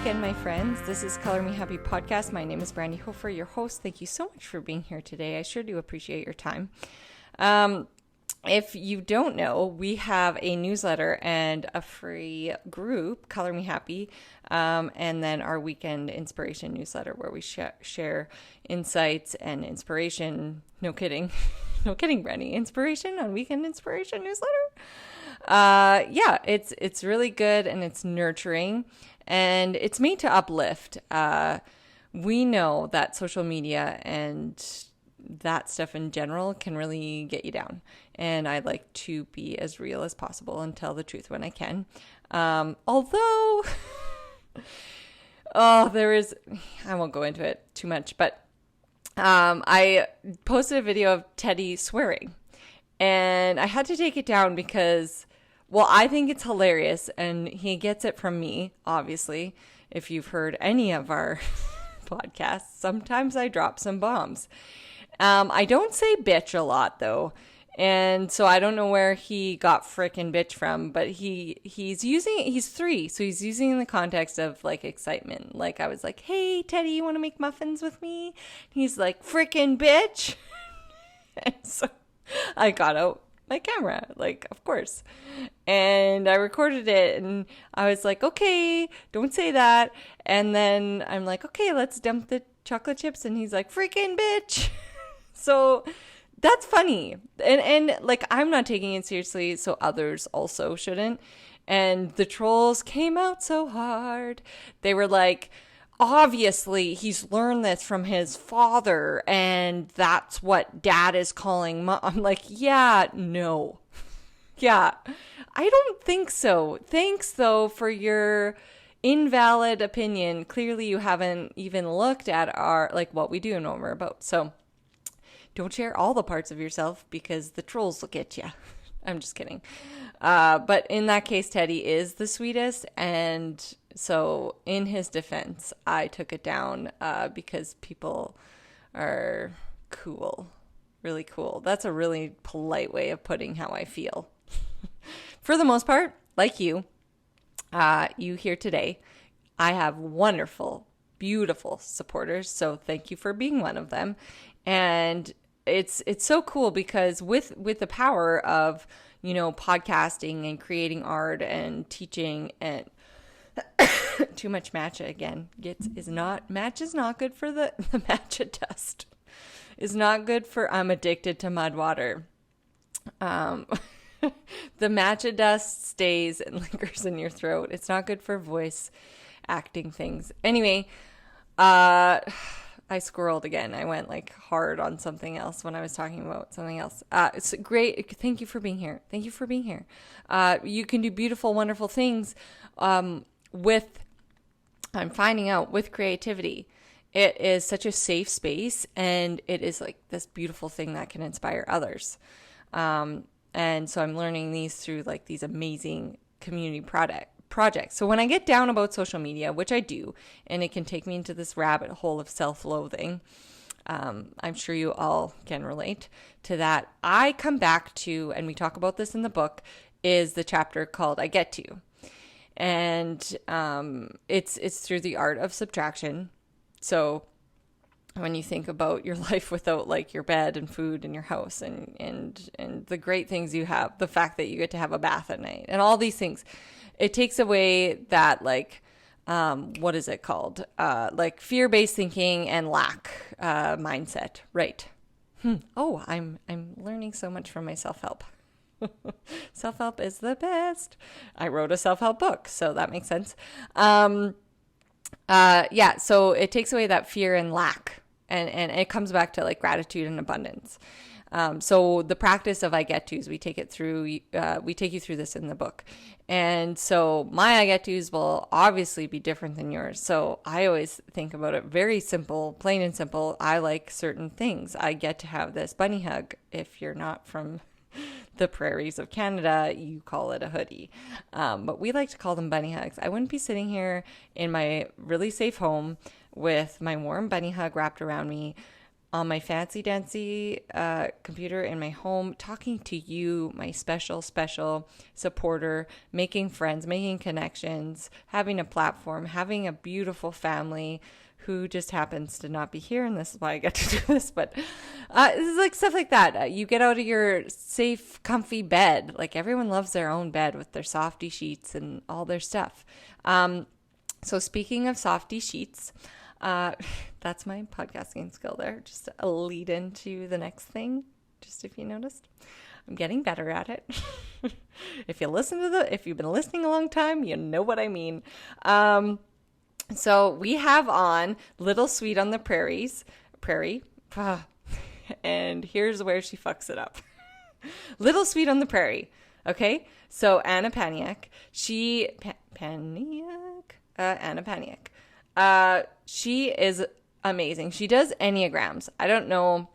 weekend, my friends. This is Color Me Happy podcast. My name is Brandy Hofer, your host. Thank you so much for being here today. I sure do appreciate your time. If you don't know, we have a newsletter and a free group, Color Me Happy, and then our weekend inspiration newsletter where we share insights and inspiration. No kidding. No kidding, Brandy. Inspiration on weekend inspiration newsletter. It's really good and it's nurturing and it's made to uplift. We know that social media and that stuff in general can really get you down. And I like to be as real as possible and tell the truth when I can. Although, I won't go into it too much, but I posted a video of Teddy swearing. And I had to take it down because, well, I think it's hilarious. And he gets it from me, obviously. If you've heard any of our podcasts, sometimes I drop some bombs. I don't say bitch a lot, though. And so I don't know where he got frickin' bitch from, but he's 3, so he's using it in the context of like excitement. Like I was like, hey, Teddy, you want to make muffins with me? He's like, frickin' bitch. And so I got out my camera, like, of course. And I recorded it and I was like, okay, don't say that. And then I'm like, okay, let's dump the chocolate chips. And he's like, freaking bitch. So that's funny. And like, I'm not taking it seriously, so others also shouldn't. And the trolls came out so hard. They were like, obviously he's learned this from his father and that's what dad is calling mom. I'm like, yeah, no. Yeah, I don't think so. Thanks though for your invalid opinion. Clearly you haven't even looked at our, like what we do and what we're about. So don't share all the parts of yourself because the trolls will get you. I'm just kidding. But in that case, Teddy is the sweetest. And so in his defense, I took it down because people are cool, really cool. That's a really polite way of putting how I feel. For the most part, like you here today, I have wonderful, beautiful supporters. So thank you for being one of them. And it's so cool because with the power of, you know, podcasting and creating art and teaching and too much matcha again matcha is not good for the matcha dust is not good for, I'm addicted to mud water. The matcha dust stays and lingers in your throat. It's not good for voice acting things. Anyway, I squirreled again. I went like hard on something else when I was talking about something else. It's great. Thank you for being here. Thank you for being here. You can do beautiful, wonderful things I'm finding out with creativity. It is such a safe space and it is like this beautiful thing that can inspire others. And so I'm learning these through like these amazing community projects. So when I get down about social media, which I do, and it can take me into this rabbit hole of self-loathing, I'm sure you all can relate to that. I come back to, and we talk about this in the book, is the chapter called I Get To. And it's through the art of subtraction. So when you think about your life without like your bed and food and your house and the great things you have, the fact that you get to have a bath at night and all these things, it takes away that like, what is it called? Like fear-based thinking and lack mindset. Right. Oh, I'm learning so much from my self-help. Self-help is the best. I wrote a self-help book, so that makes sense. So it takes away that fear and lack. And it comes back to like gratitude and abundance. So the practice of I Get To's, we take you through this in the book. And so my I Get To's will obviously be different than yours. So I always think about it very simple, plain and simple. I like certain things. I get to have this bunny hug. If you're not from the prairies of Canada, you call it a hoodie. But we like to call them bunny hugs. I wouldn't be sitting here in my really safe home with my warm bunny hug wrapped around me on my fancy dancy computer in my home, talking to you, my special, special supporter, making friends, making connections, having a platform, having a beautiful family who just happens to not be here. And this is why I get to do this. But this is like stuff like that. You get out of your safe, comfy bed. Like everyone loves their own bed with their softy sheets and all their stuff. So speaking of softy sheets, that's my podcasting skill there. Just a lead into the next thing. Just if you noticed, I'm getting better at it. If you've been listening a long time, you know what I mean. So we have on Little Sweet on the Prairie. And here's where she fucks it up. Little Sweet on the Prairie. Okay. So Anna Paniak, Anna Paniak. She is amazing. She does Enneagrams. I don't know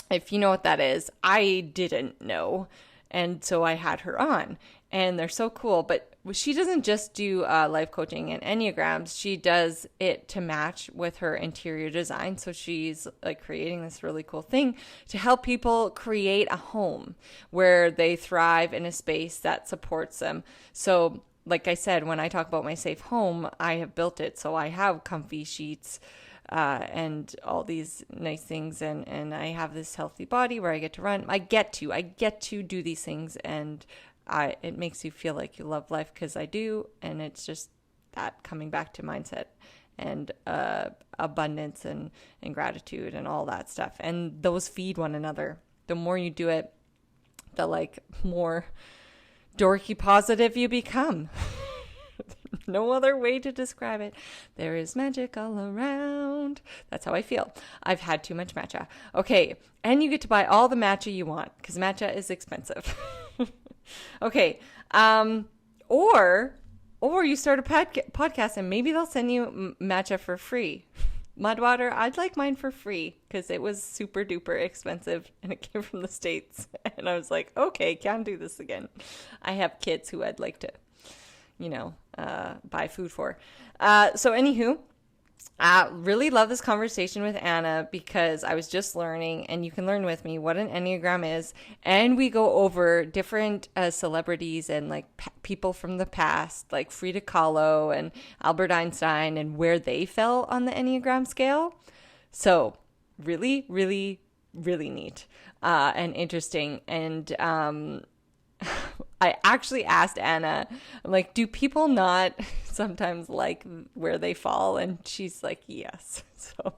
if you know what that is. I didn't know. And so I had her on. And they're so cool. But she doesn't just do life coaching and Enneagrams. She does it to match with her interior design. So she's like creating this really cool thing to help people create a home where they thrive in a space that supports them. So like I said, when I talk about my safe home, I have built it. So I have comfy sheets and all these nice things. And I have this healthy body where I get to run. I get to do these things. And it makes you feel like you love life because I do. And it's just that coming back to mindset and abundance and gratitude and all that stuff. And those feed one another. The more you do it, the like more dorky positive you become. No other way to describe it. There is magic all around. That's how I feel. I've had too much matcha. Okay. And you get to buy all the matcha you want because matcha is expensive. Okay. Or you start a podcast and maybe they'll send you matcha for free. Mudwater, I'd like mine for free because it was super duper expensive and it came from the States. And I was like, okay, can't do this again. I have kids who I'd like to, buy food for. So anywho, really love this conversation with Anna because I was just learning, and you can learn with me, what an Enneagram is. And we go over different celebrities and like people from the past, like Frida Kahlo and Albert Einstein, and where they fell on the Enneagram scale. So really, really, really neat and interesting. And I actually asked Anna, I'm like, do people not sometimes like where they fall? And she's like, yes. So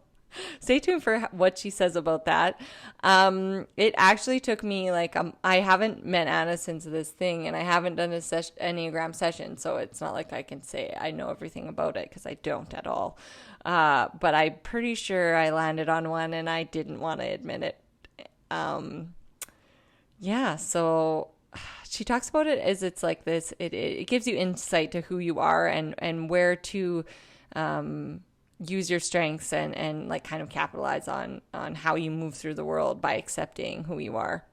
stay tuned for what she says about that. It actually took me like, I haven't met Anna since this thing, and I haven't done a Enneagram session. So it's not like I can say I know everything about it because I don't at all. But I'm pretty sure I landed on one and I didn't want to admit it. So she talks about it as it's like this. It gives you insight to who you are and where to use your strengths and like kind of capitalize on how you move through the world by accepting who you are.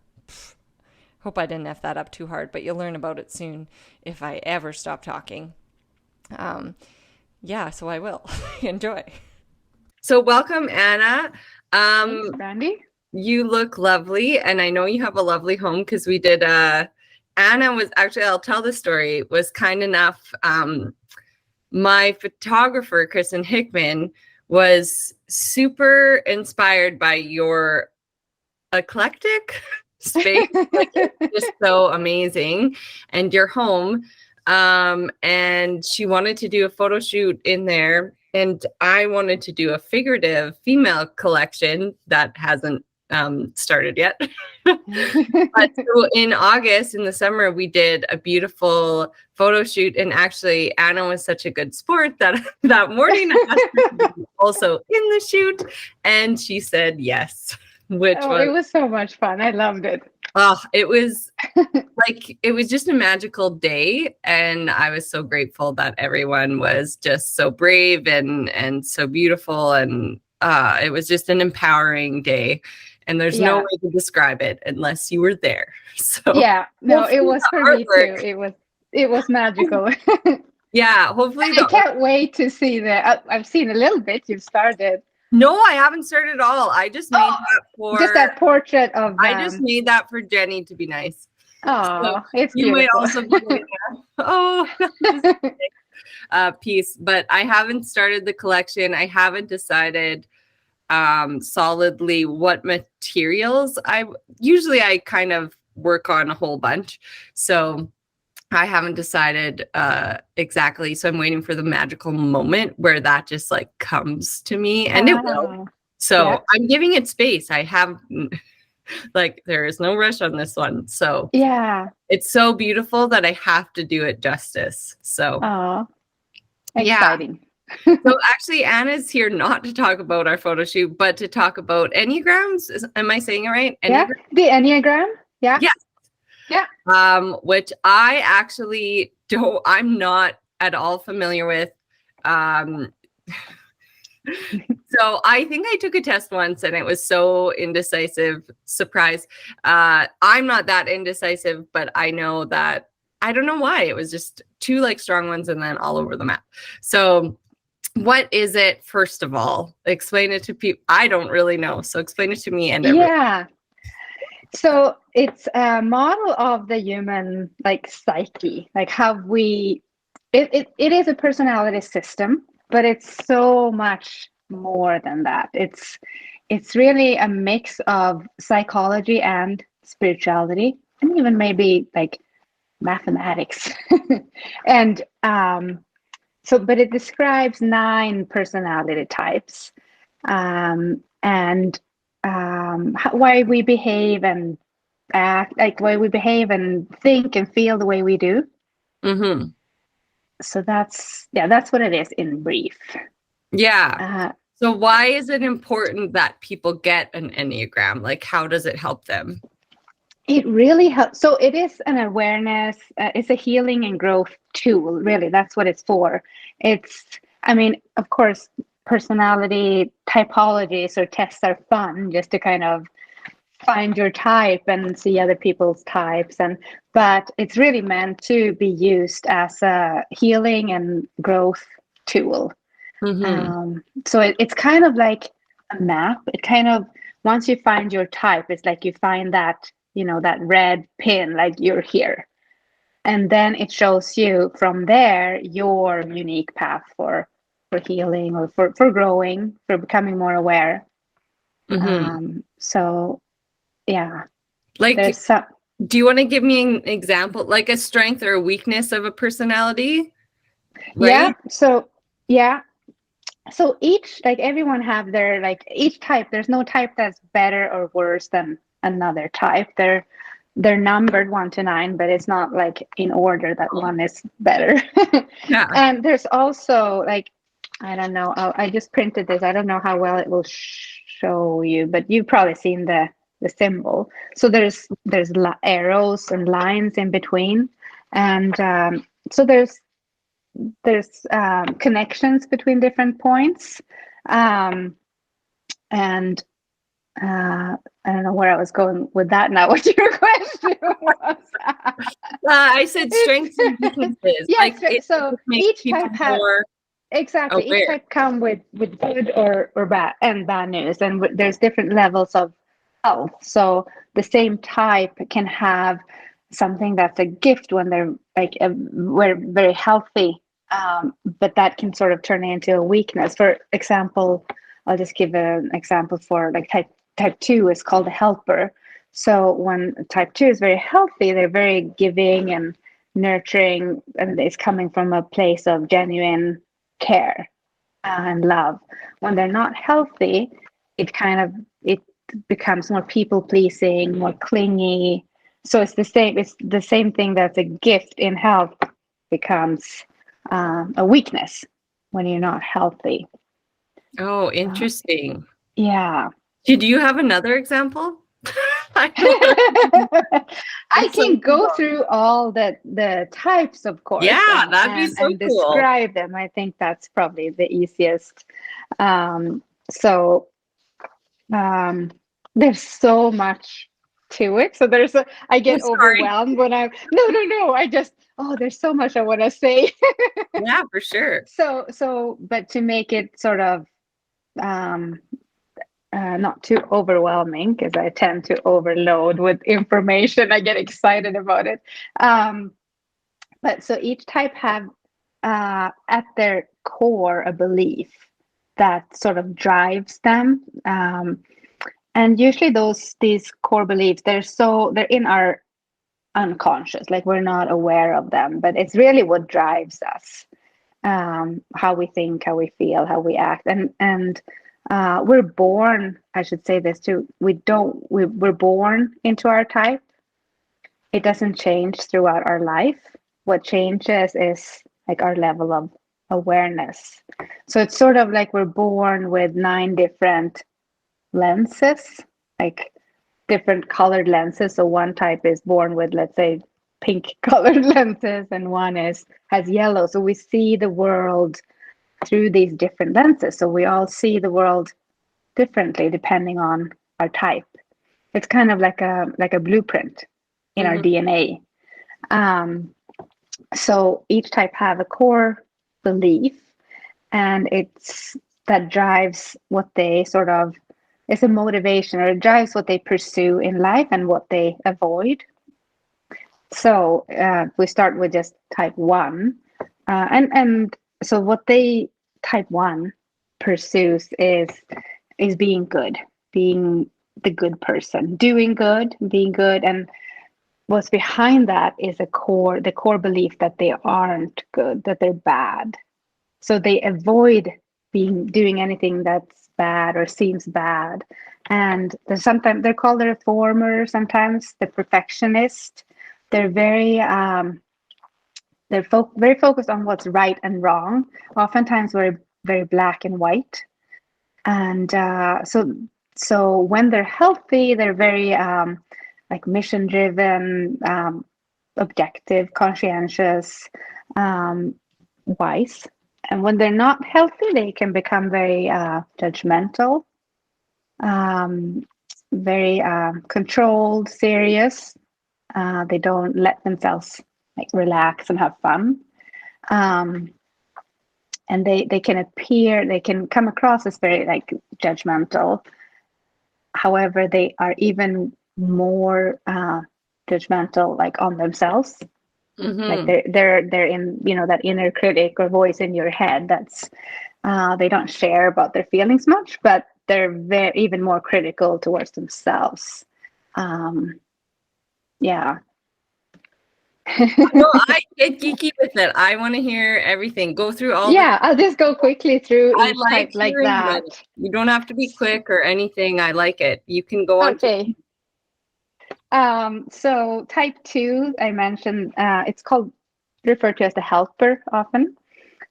Hope I didn't F that up too hard, but you'll learn about it soon if I ever stop talking. So I will. Enjoy. So welcome, Anna. Thanks, Brandy. You look lovely, and I know you have a lovely home because we did Anna was actually, I'll tell the story, was kind enough. My photographer, Kristen Hickman, was super inspired by your eclectic space. Like, it's just so amazing. And your home. And she wanted to do a photo shoot in there. And I wanted to do a figurative female collection that hasn't started yet. But so in August, in the summer, we did a beautiful photo shoot. And actually, Anna was such a good sport that that morning I asked her to be also in the shoot. And she said yes, it was so much fun. I loved it. Oh, it was like, it was just a magical day. And I was so grateful that everyone was just so brave and so beautiful. And it was just an empowering day. And there's no way to describe it unless you were there. So it was for me too. It was magical. Yeah, hopefully. I can't wait to see that. I've seen a little bit. You've started. No, I haven't started at all. I just made that for Just that portrait of I just made that for Jenny to be nice. So oh, it's you might beautiful. also be like, oh, just piece, but I haven't started the collection. I haven't decided solidly what materials I kind of work on a whole bunch. So I haven't decided exactly. So I'm waiting for the magical moment where that just like comes to me, and it will. So Yeah. I'm giving it space. I have like there is no rush on this one. So Yeah. it's so beautiful that I have to do it justice. So Oh, yeah. exciting. So actually Anna's here not to talk about our photo shoot, but to talk about Enneagrams. Am I saying it right? Yeah. The Enneagram. Yeah. Yes. Yeah. Which I actually I'm not at all familiar with. So I think I took a test once and it was so indecisive. Surprise. I'm not that indecisive, but I know that I don't know why. It was just two like strong ones and then all over the map. So what is it, first of all? Explain it to people. I don't really know. So explain it to me and everyone. Yeah. So it's a model of the human like psyche, like how it is a personality system, but it's so much more than that. It's really a mix of psychology and spirituality, and even maybe like mathematics. And so, but it describes 9 personality types, and why we behave and act, like why we behave and think and feel the way we do. Mm-hmm. So that's what it is in brief. Yeah. So why is it important that people get an Enneagram? Like, how does it help them? It really helps. So it is an awareness. It's a healing and growth tool. Really, that's what it's for. I mean, of course, personality typologies or tests are fun just to kind of find your type and see other people's types, but it's really meant to be used as a healing and growth tool. Mm-hmm. So it's kind of like a map. It kind of, once you find your type, it's like you find that, that red pin, like you're here. And then it shows you from there your unique path for healing or for growing, for becoming more aware. Mm-hmm. So yeah, Like, there's some. do you want to give me an example, like a strength or a weakness of a personality? Right? Yeah. So each, like everyone have their, like each type, there's no type that's better or worse than another type. They're numbered 1 to 9, but it's not like in order that one is better. Yeah. And there's also like, I don't know, I just printed this. I don't know how well it will show you, but you've probably seen the symbol. So there's arrows and lines in between, and so there's connections between different points, and I don't know where I was going with that now. What your question was? I said strengths and weaknesses. Yes, like so each type has exactly aware. each type come with good or bad and bad news, and there's different levels of health. So the same type can have something that's a gift when they're like we're very healthy, but that can sort of turn into a weakness. For example, I'll just give an example for like type 2 is called a helper. So when type 2 is very healthy, they're very giving and nurturing, and it's coming from a place of genuine care and love. When they're not healthy, it becomes more people pleasing, more clingy. So it's the same thing that's a gift in health becomes a weakness when you're not healthy. Oh, interesting. Yeah. Did you have another example? I can go through all the types, of course. Yeah, that'd be so and cool. describe them. I think that's probably the easiest. So there's so much to it. So I get overwhelmed when no. There's so much I want to say. Yeah, for sure. But to make it sort of not too overwhelming because I tend to overload with information. I get excited about it. But so each type have at their core a belief that sort of drives them. And usually these core beliefs, they're in our unconscious, like we're not aware of them, but it's really what drives us, how we think, how we feel, how we act. And we're born, I should say this too, we're born into our type. It doesn't change throughout our life. What changes is like our level of awareness. So it's sort of like we're born with 9 different lenses, like different colored lenses. So one type is born with, let's say, pink colored lenses, and one has yellow. So we see the world through these different lenses. So we all see the world differently depending on our type. It's kind of like a blueprint in our Mm-hmm. DNA. So each type have a core belief, and it's that drives what they sort of, it's a motivation, or it drives what they pursue in life and what they avoid. So we start with just type 1, and so what they type 1 pursues is being good, being the good person, doing good, being good. And what's behind that is the core belief that they aren't good, that they're bad. So they avoid doing anything that's bad or seems bad. And sometimes they're called the reformer, sometimes the perfectionist. They're very focused on what's right and wrong. Oftentimes we're very black and white. And so when they're healthy, they're very like mission driven, objective, conscientious, wise. And when they're not healthy, they can become very judgmental, um, very controlled, serious. They don't let themselves like relax and have fun. Um, and they can come across as very like judgmental. However, they are even more judgmental, like on themselves. Like Mm-hmm. they're in, that inner critic or voice in your head. That's they don't share about their feelings much, but they're even more critical towards themselves. Um, yeah. No, I get geeky with it. I want to hear everything. Go through all the. Yeah, I'll just go quickly through I each like type like hearing about that. it. You don't have to be quick or anything. I like it. You can go on to. Okay. So type 2, I mentioned, it's called, referred to as the helper often.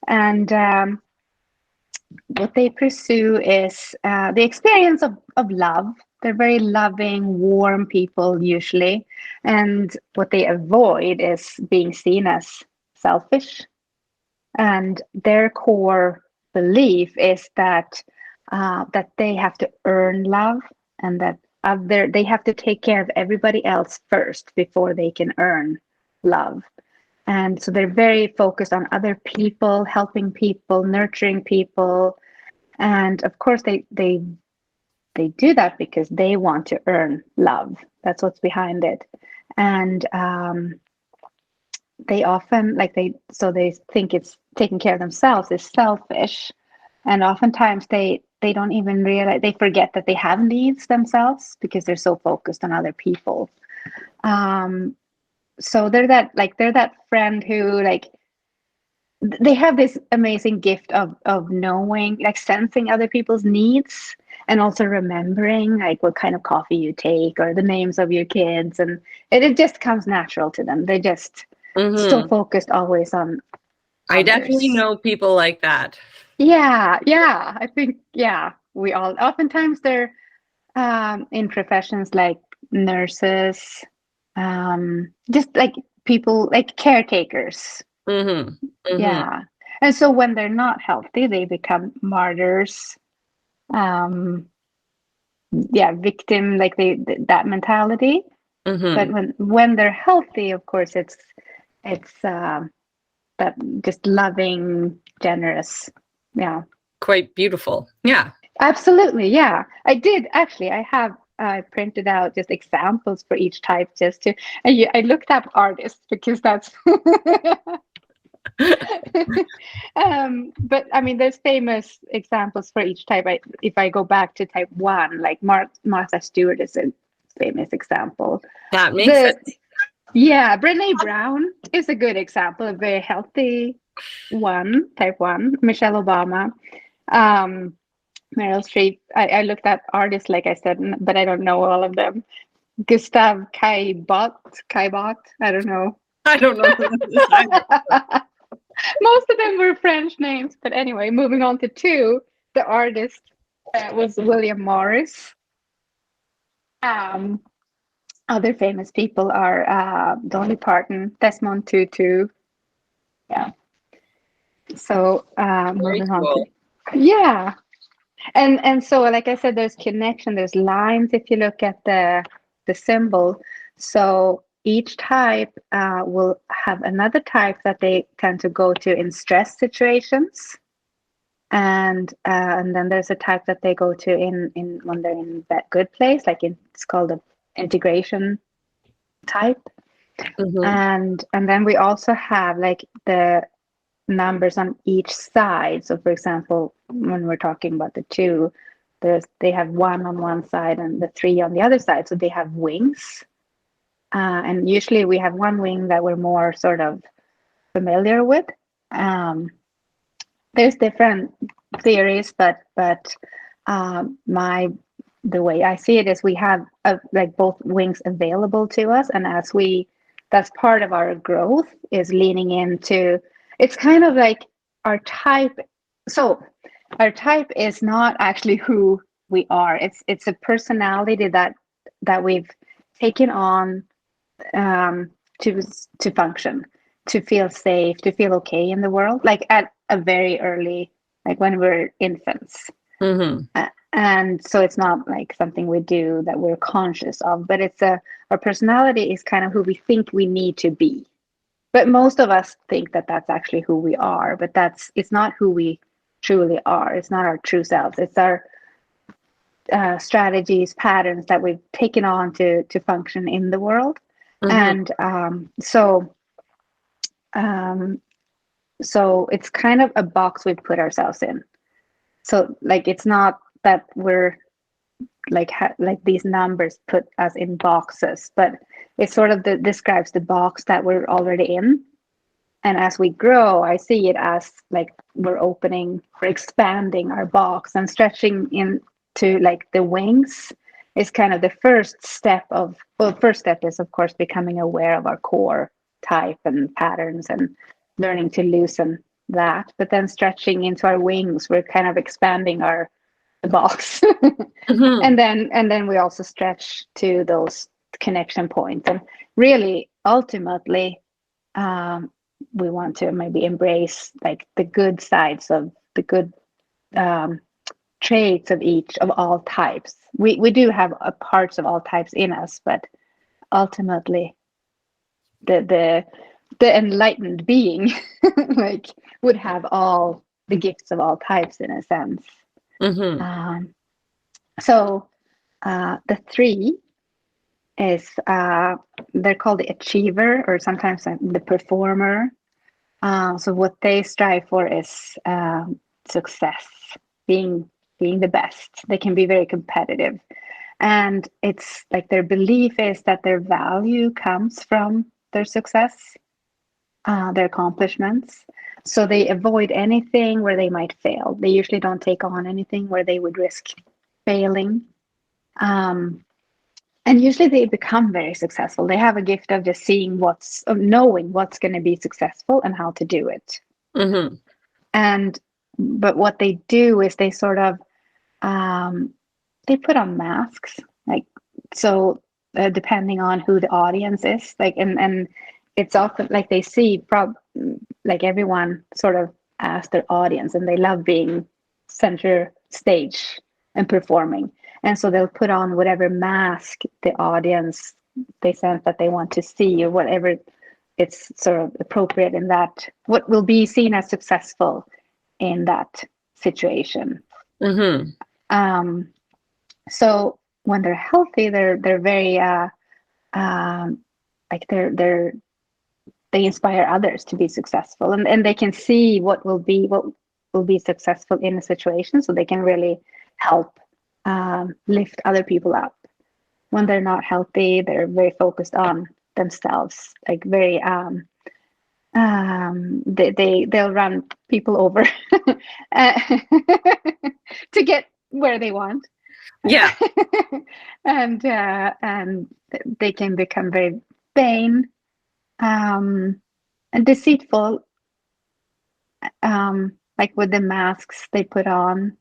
And what they pursue is the experience of love. They're very loving, warm people usually. And what they avoid is being seen as selfish. And their core belief is that they have to earn love, and that they have to take care of everybody else first before they can earn love. And so they're very focused on other people, helping people, nurturing people. And of course they do that because they want to earn love. That's what's behind it. And they often they think it's taking care of themselves is selfish. And oftentimes they don't even realize, they forget that they have needs themselves because they're so focused on other people. um so they're that friend who, like, they have this amazing gift of knowing, like sensing other people's needs, and also remembering like what kind of coffee you take or the names of your kids. And it just comes natural to them. They just so Mm-hmm. focused always on I definitely others. know people like that. Yeah, I think, yeah, we all, oftentimes they're in professions like nurses, just like people like caretakers. Mm-hmm. Mm-hmm. Yeah. And so when they're not healthy, they become martyrs. Um, yeah, victim, like that mentality. But Mm-hmm. when they're healthy, of course, it's that just loving, generous. Yeah. Quite beautiful. Yeah. Absolutely, yeah. I did actually. I have printed out just examples for each type, just to. I looked up artists because that's. But I mean, there's famous examples for each type. If I go back to type one, like Martha Stewart is a famous example. That makes The sense. Yeah, Brene Brown is a good example, a very healthy one, type one. Michelle Obama, um, Meryl Streep. I looked at artists, like I said, but I don't know all of them. Gustav Caillebotte, I don't know. I don't know who that is either. Most of them were French names, but anyway, moving on to two, the artist was William Morris. Um, Other famous people are Dolly Parton, Desmond Tutu. Yeah. So Very moving on to cool. yeah, and so like I said, there's connection, there's lines if you look at the symbol. So each type will have another type that they tend to go to in stress situations, and then there's a type that they go to in when they're in that good place, like it's called a integration type. Hmm. And then we also have like the numbers on each side. So for example, when we're talking about the two, they have one on one side and the three on the other side. So they have wings. And usually we have one wing that we're more sort of familiar with. Um, there's different theories, but my the way I see it is we have like both wings available to us, and as we that's part of our growth is leaning into. It's kind of like our type. So our type is not actually who we are. It's a personality that we've taken on um, to to function, to feel safe, to feel okay in the world, like at a very early, like when we're infants. Hmm. And so it's not like something we do that we're conscious of, but it's our personality is kind of who we think we need to be. But most of us think that that's actually who we are, but it's not who we truly are. It's not our true selves. It's our strategies, patterns that we've taken on to function in the world. Hmm. And um, so it's kind of a box we've put ourselves in. So like it's not that we're like these numbers put us in boxes, but it sort of describes the box that we're already in. And as we grow, I see it as like we're expanding our box and stretching into like the wings is kind of the first step of, well, first step is of course becoming aware of our core type and patterns and learning to loosen that. But then stretching into our wings, we're kind of expanding our the box. Hmm. And then we also stretch to those connection points. And really ultimately um, we want to maybe embrace like the good sides of the good um, traits of each of all types. We do have parts of all types in us, but ultimately the the the enlightened being like would have all the gifts of all types in a sense. Hmm. um, so the three is they're called the achiever or sometimes the performer. So what they strive for is success, being being the best. They can be very competitive, and it's like their belief is that their value comes from their success, their accomplishments. So they avoid anything where they might fail. They usually don't take on anything where they would risk failing. Um, and usually they become very successful. They have a gift of just of knowing what's going to be successful and how to do it. Hmm. And but what they do is they sort of um, they put on masks, like so depending on who the audience is, like and it's often like they see like everyone sort of as their audience, and they love being center stage and performing, and so they'll put on whatever mask the audience they sense that they want to see or whatever it's sort of appropriate in that what will be seen as successful in that situation. Hmm. So when they're healthy, they're very like they inspire others to be successful, and they can see what will be successful in a situation, so they can really help lift other people up. When they're not healthy, they're very focused on themselves, like very they'll run people over uh, to get where they want. Yeah. And they can become very vain, and deceitful, like with the masks they put on.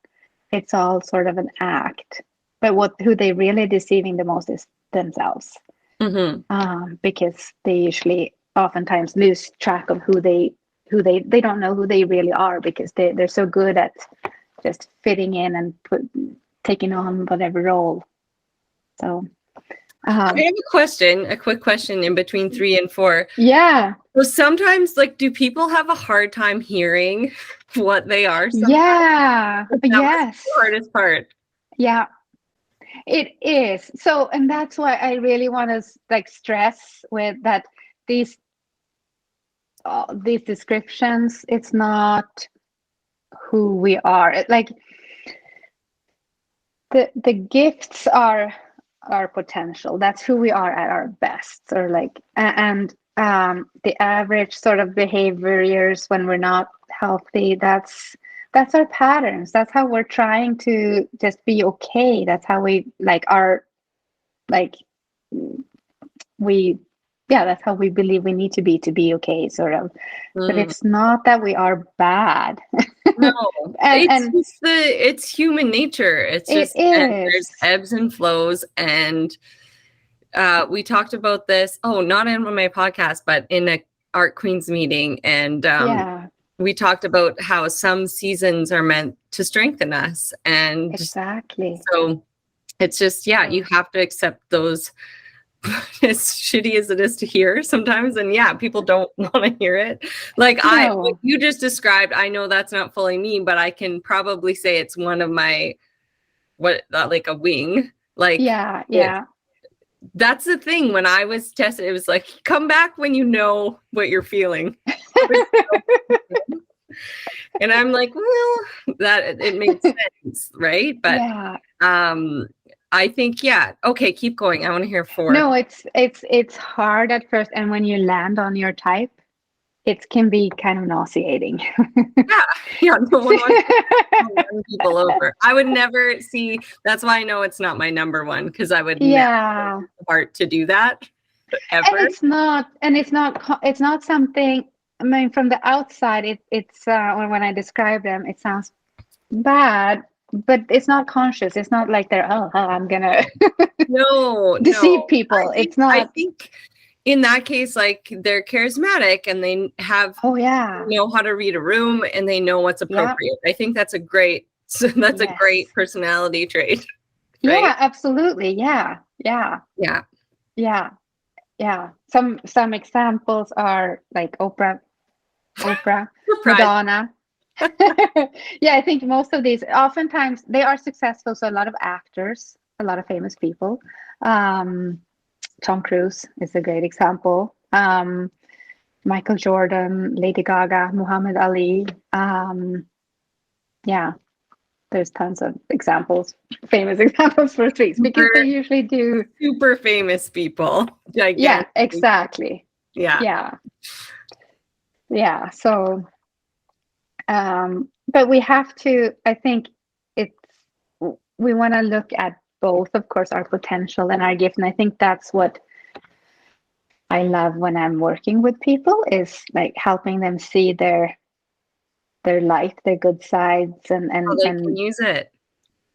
It's all sort of an act, but who they really deceiving the most is themselves, because they usually oftentimes lose track of who they don't know who they really are, because they're so good at just fitting in and taking on whatever role. So I have a quick question in between 3 and 4. Yeah. So sometimes, like, do people have a hard time hearing what they are? Sometimes? Yeah. That Yes. was the hardest part. Yeah, it is. So, and that's why I really want to like stress with that these descriptions, it's not who we are. Like the gifts are our potential. That's who we are at our best. Or like, and the average sort of behaviors when we're not healthy, that's our patterns. That's how we're trying to just be okay. That's how we like are, like we yeah, that's how we believe we need to be okay, sort of. But it's not that we are bad. No, and it's human nature. It's just, and there's ebbs and flows. And we talked about this, not in my podcast, but in a Art Queens meeting. And we talked about how some seasons are meant to strengthen us. And exactly. So it's just, you have to accept those, as shitty as it is to hear sometimes. And people don't want to hear it. Like what you just described, I know that's not fully me, but I can probably say it's one of my, like a wing. Like, that's the thing. When I was tested, it was like, come back when you know what you're feeling. And I'm like, well, that it makes sense, right? But I think, okay, keep going. I want to hear 4. No, it's hard at first, and when you land on your type, it can be kind of nauseating. No one wants to run people over. I would never see. That's why I know it's not my number one, because I would never have the heart to do that ever. And it's not something. I mean, from the outside, it's when I describe them, it sounds bad, but it's not conscious. It's not like they're I'm gonna deceive people. It's not. I think in that case, like, they're charismatic and they have know how to read a room and they know what's appropriate. I think that's a great personality trait. Right? Yeah, absolutely. Yeah. Some examples are like Oprah, Madonna. I think most of these, oftentimes they are successful. So a lot of actors, a lot of famous people. Tom Cruise is a great example. Michael Jordan, Lady Gaga, Muhammad Ali. There's tons of examples, famous examples for streets, because they usually do super famous people. Gigantic. Yeah, exactly. Yeah. So, but we have to, I think we want to look at both, of course, our potential and our gift. And I think that's what I love when I'm working with people, is like helping them see their light, their good sides, and can use it,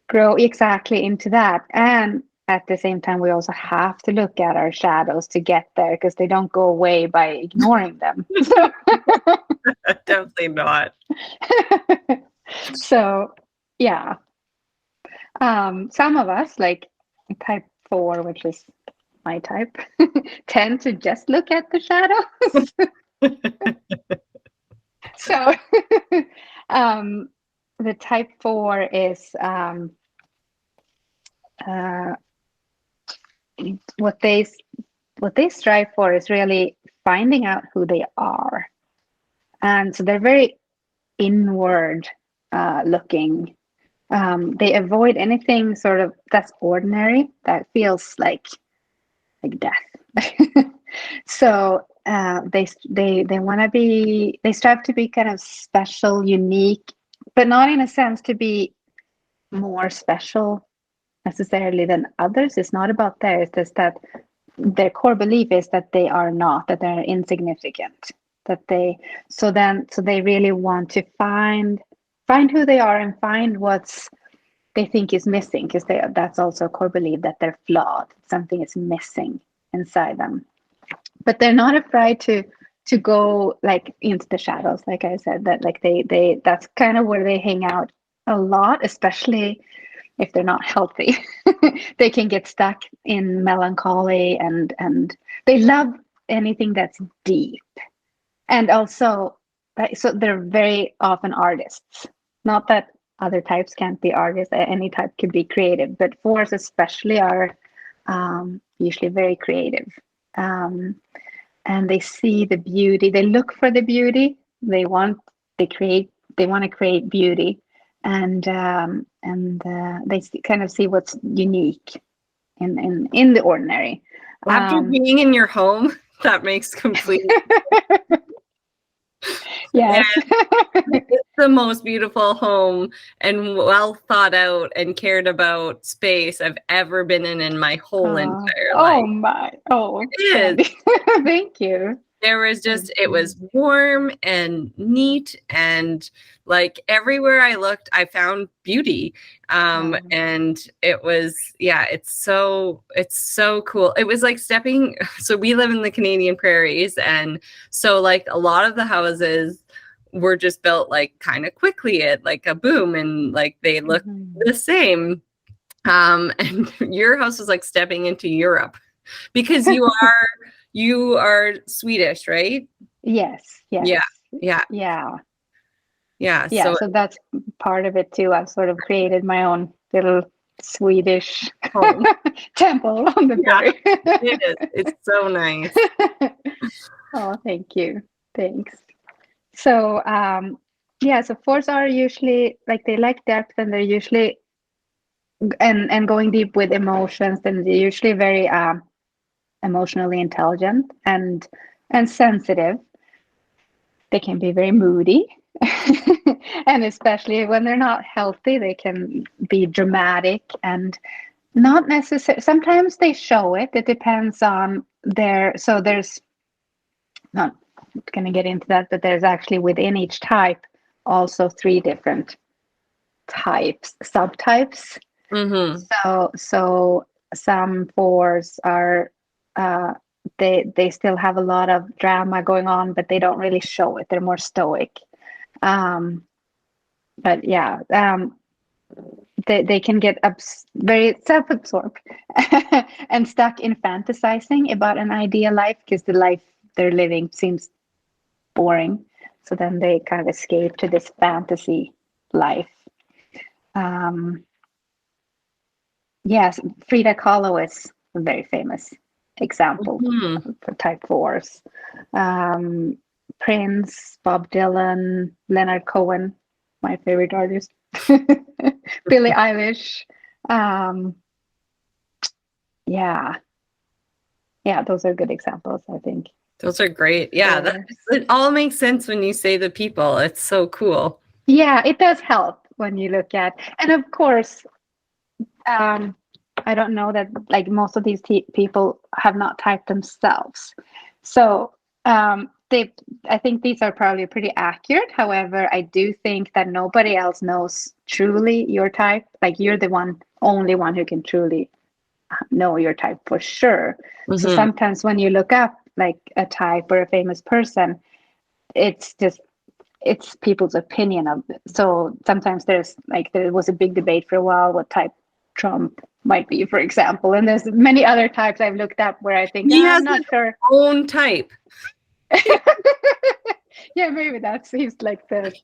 grow exactly into that. And at the same time, we also have to look at our shadows to get there, because they don't go away by ignoring them. Definitely not. So some of us, like type 4, which is my type, tend to just look at the shadows. So the type 4 is uh, what they strive for is really finding out who they are, and so they're very inward looking. They avoid anything sort of that's ordinary, that feels like death. So they want to be, they strive to be kind of special, unique, but not in a sense to be more special necessarily than others. It's not about that. It's just that their core belief is that they are not, that they're insignificant, that they, so they really want to find who they are and find what's they think is missing, because that's also a core belief, that they're flawed, something is missing inside them. But they're not afraid to go like into the shadows, like I said, that like they that's kind of where they hang out a lot, especially if they're not healthy. They can get stuck in melancholy, and they love anything that's deep. And also, so they're very often artists. Not that other types can't be artists, any type could be creative, but fours especially are usually very creative. Um, and they see the beauty, they look for the beauty, they want to create beauty, and they kind of see what's unique in the ordinary. After being in your home, that makes complete Yes. it's the most beautiful home and well thought out and cared about space I've ever been in my whole entire life. Oh my! Oh, it is. Thank you. There was just, it was warm and neat, and like everywhere I looked, I found beauty. And it was, yeah, it's so cool. It was like stepping, so we live in the Canadian prairies, and so like a lot of the houses were just built like kind of quickly at like a boom, and like they look the same. And your house was like stepping into Europe, because you are Swedish, right? Yes. Yeah. So that's part of it too. I've sort of created my own little Swedish temple on the prairie. It is. It's so nice. Oh, thank you. Thanks. So, so fours are usually like, they like depth, and they're usually and going deep with emotions, and they're usually very emotionally intelligent and sensitive. They can be very moody. And especially when they're not healthy, they can be dramatic and not necessarily. Sometimes they show it. It depends on so there's not going to get into that, but there's actually within each type also 3 different subtypes. So some fours are they still have a lot of drama going on, but they don't really show it. They're more stoic. But yeah, they can get very self-absorbed and stuck in fantasizing about an ideal life, because the life they're living seems boring. So then they kind of escape to this fantasy life. Yes, Frida Kahlo is a very famous example for type 4s. Prince, Bob Dylan, Leonard Cohen, my favorite artist, Billie Eilish. Those are good examples, I think. Those are great. Yeah, it all makes sense when you say the people. It's so cool. Yeah, it does help when you look at, and of course, I don't know that like most of these people have not typed themselves. So I think these are probably pretty accurate. However, I do think that nobody else knows truly your type. Like, you're the only one who can truly know your type for sure. So sometimes when you look up like a type or a famous person, it's people's opinion of it. So sometimes there was a big debate for a while what type Trump might be, for example. And there's many other types I've looked up where I think I'm not sure. Own type. Yeah, maybe that seems like the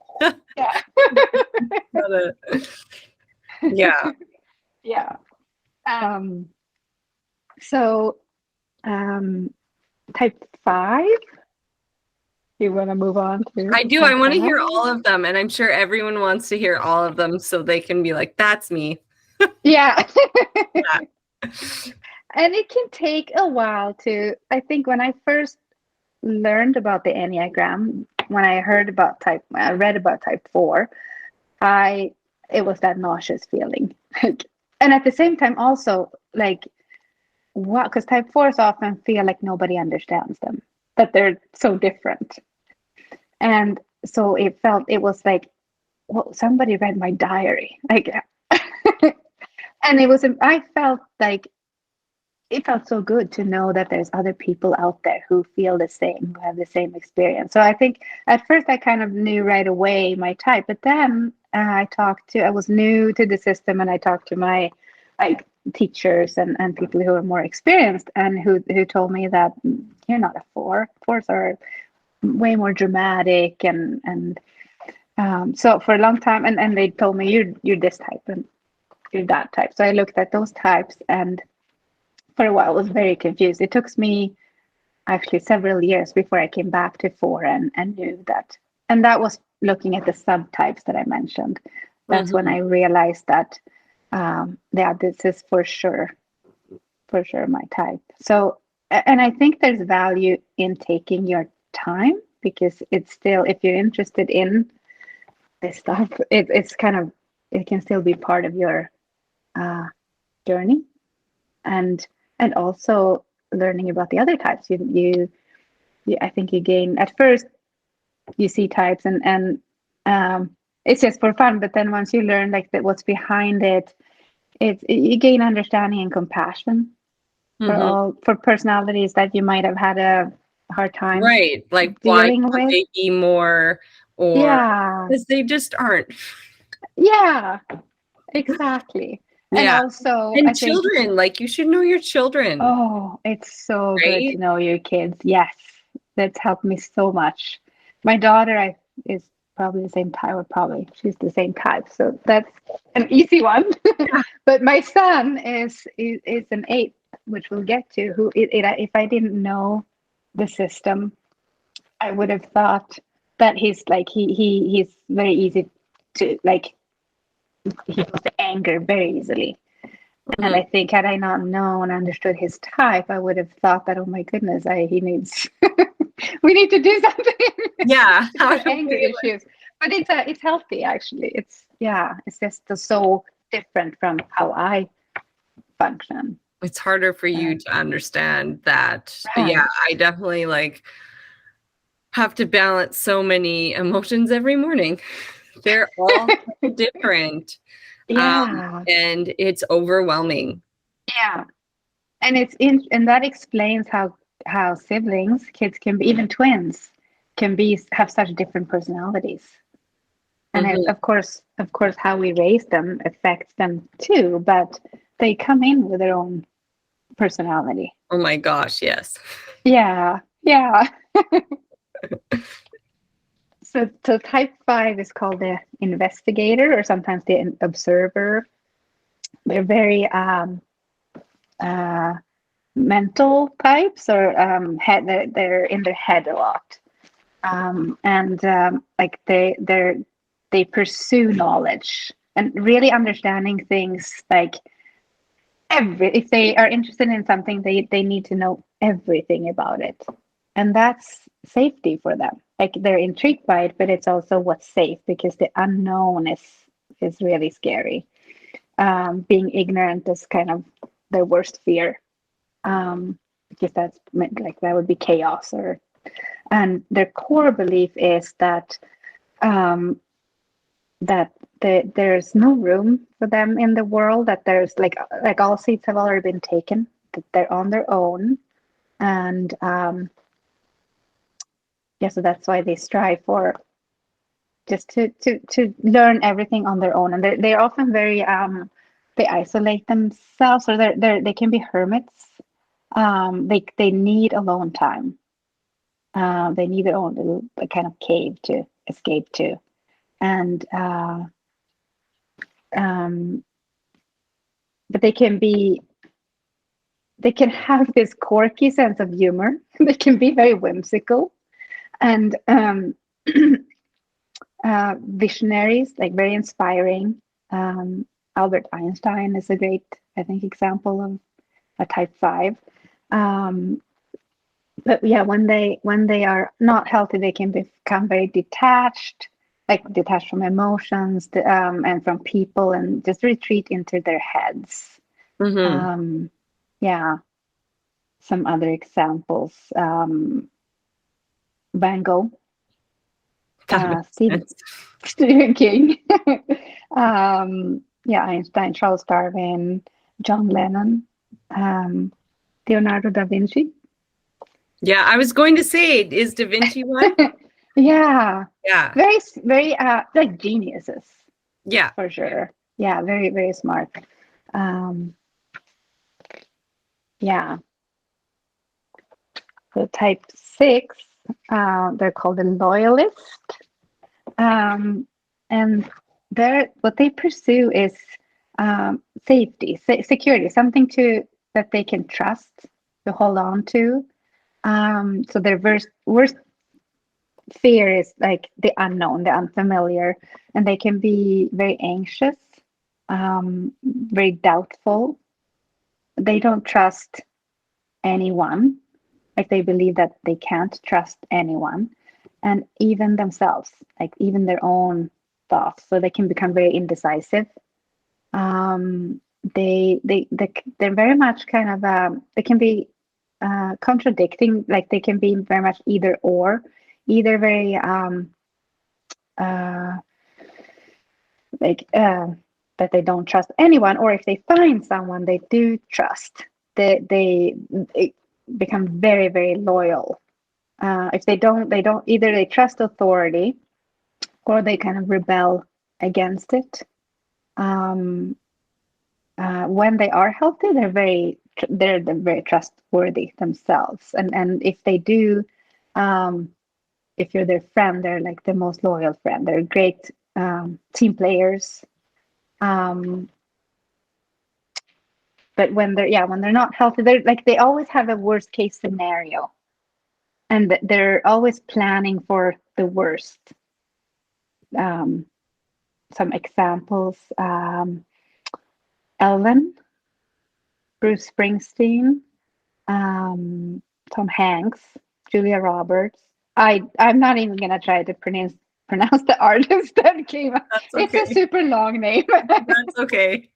yeah. Um, so type 5. You want to move on to I do. I type want to 5? hear all of them, and I'm sure everyone wants to hear all of them so they can be like, "That's me." Yeah. Yeah. And it can take a while to, I think when I first learned about the Enneagram, when I read about type 4, it was that nauseous feeling. And at the same time also like, what, because type 4s often feel like nobody understands them, that they're so different. And so it was like, well, somebody read my diary. Like, and I felt like it felt so good to know that there's other people out there who feel the same, who have the same experience. So I think at first I kind of knew right away my type, but then I was new to the system, and I talked to my like teachers and people who are more experienced, and who told me that you're not a 4. 4s are way more dramatic, and so for a long time, and they told me you're this type and you're that type. So I looked at those types, and for a while I was very confused. It took me actually several years before I came back to 4 and knew that. And that was looking at the subtypes that I mentioned. That's when I realized that, yeah, this is for sure my type. So, and I think there's value in taking your time, because it's still, if you're interested in this stuff, it's kind of, it can still be part of your journey, and also learning about the other types. I think you gain, at first you see types, and it's just for fun, but then once you learn like that what's behind it, you gain understanding and compassion for personalities that you might have had a hard time Right. Like, why dealing can't with. they be more, or Yeah, because they just aren't. yeah, exactly. And Yeah. also I And think, children, like, you should know your children, oh, it's so good to right? know your kids. Yes, that's helped me so much. My daughter is probably the same type, or probably she's the same type, so that's an easy one. Yeah. But my son is an 8, which we'll get to. If I didn't know the system, I would have thought that he's like he's very easy to like. He goes to anger very easily. And I think had I not known, understood his type, I would have thought that, oh my goodness, he needs, we need to do something. Yeah. He's How got do anger we, issues, but it's healthy actually. It's just so different from how I function. it's harder for you to understand that. Yeah, Right. I definitely like have to balance so many emotions every morning. They're all so different. Yeah. And it's overwhelming. Yeah. And and that explains how siblings, kids can be, even twins, can have such different personalities. And Mhm. of course, how we raise them affects them too, but they come in with their own personality. Oh my gosh, yes. Yeah, yeah. So type 5 is called the investigator, or sometimes the observer. They're very uh, mental types, or they're in their head a lot, and like they pursue knowledge and really understanding things, like if they are interested in something, they need to know everything about it, and that's safety for them. Like, they're intrigued by it, but it's also what's safe, because the unknown is really scary. Being ignorant is kind of their worst fear, because that's like, that would be chaos. Or And their core belief is that um, there's no room for them in the world, that there's like all seats have already been taken, that they're on their own. And yeah, so that's why they strive for just to learn everything on their own. And they're often very they isolate themselves, or they can be hermits. They need alone time. They need their own little kind of cave to escape to. And um, but they can have this quirky sense of humor. They can be very whimsical and visionaries, like very inspiring. Albert Einstein is a great, I think, example of a type 5. But yeah, when they are not healthy, they can become very detached, like detached from emotions, and from people, and just retreat into their heads. Yeah. Some other examples: Van Gogh, Stephen King, yeah, Einstein, Charles Darwin, John Lennon, Leonardo da Vinci. Yeah, I was going to say, is Da Vinci one? Yeah. Yeah. Very, very, like geniuses. Yeah. For sure. Yeah, very, very smart. Yeah. So type 6, they're called a loyalist. And what they pursue is safety, security, something that they can trust, to hold on to. So their worst fear is like the unknown, the unfamiliar, and they can be very anxious, very doubtful. They don't trust anyone. Like they believe that they can't trust anyone, and even themselves, like even their own thoughts. So they can become very indecisive. They're very much kind of they can be contradicting. Like they can be very much either or, either very that they don't trust anyone, or if they find someone they do trust, they become very, very loyal. If they don't either they trust authority or they kind of rebel against it. When they are healthy, they're very trustworthy themselves, and if they do, if you're their friend, they're like the most loyal friend. They're great team players. But when they're not healthy, they always have a worst case scenario, and they're always planning for the worst. Some examples: Ellen, Bruce Springsteen, Tom Hanks, Julia Roberts. I'm not even gonna try to pronounce the artist that came up. Okay. It's a super long name. That's okay.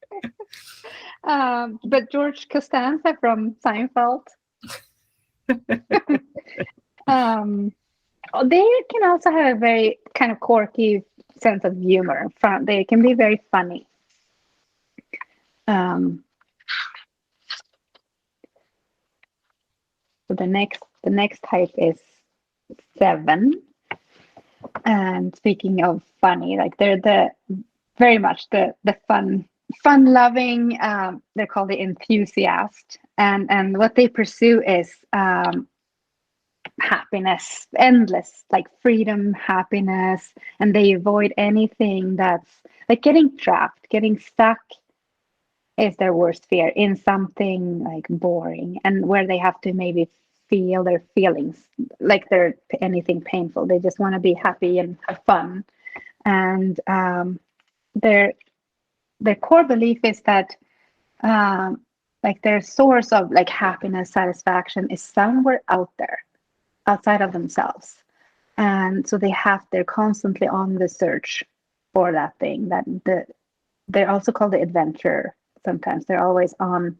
But George Costanza from Seinfeld. They can also have a very kind of quirky sense of humor. They can be very funny. So the next type is 7. And speaking of funny, like they're very much the fun loving. They're called the enthusiast, and what they pursue is happiness, endless, like freedom, happiness, and they avoid anything that's like getting trapped, getting stuck is their worst fear, in something like boring, and where they have to maybe feel their feelings, like they're anything painful. They just want to be happy and have fun. And their core belief is that like their source of like happiness, satisfaction is somewhere out there, outside of themselves. And so they're constantly on the search for that thing. They're also called the adventurer. Sometimes they're always on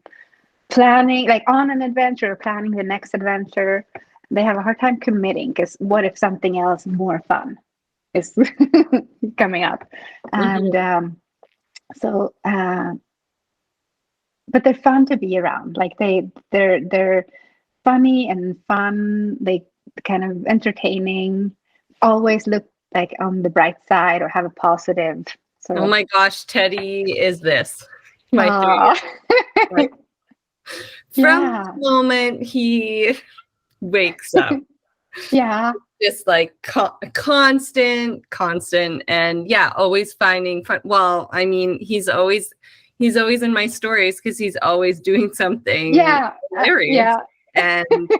planning, like on an adventure, planning the next adventure. They have a hard time committing, because what if something else more fun is coming up? And so but they're fun to be around. Like they're funny and fun. They kind of entertaining, always look like on the bright side or have a positive sort Oh of. my gosh, Teddy is this. My From the moment he wakes up. Yeah. Just like constant, and yeah, always finding fun. Well, I mean, he's always, he's always in my stories because he's always doing something Yeah. hilarious. Yeah. And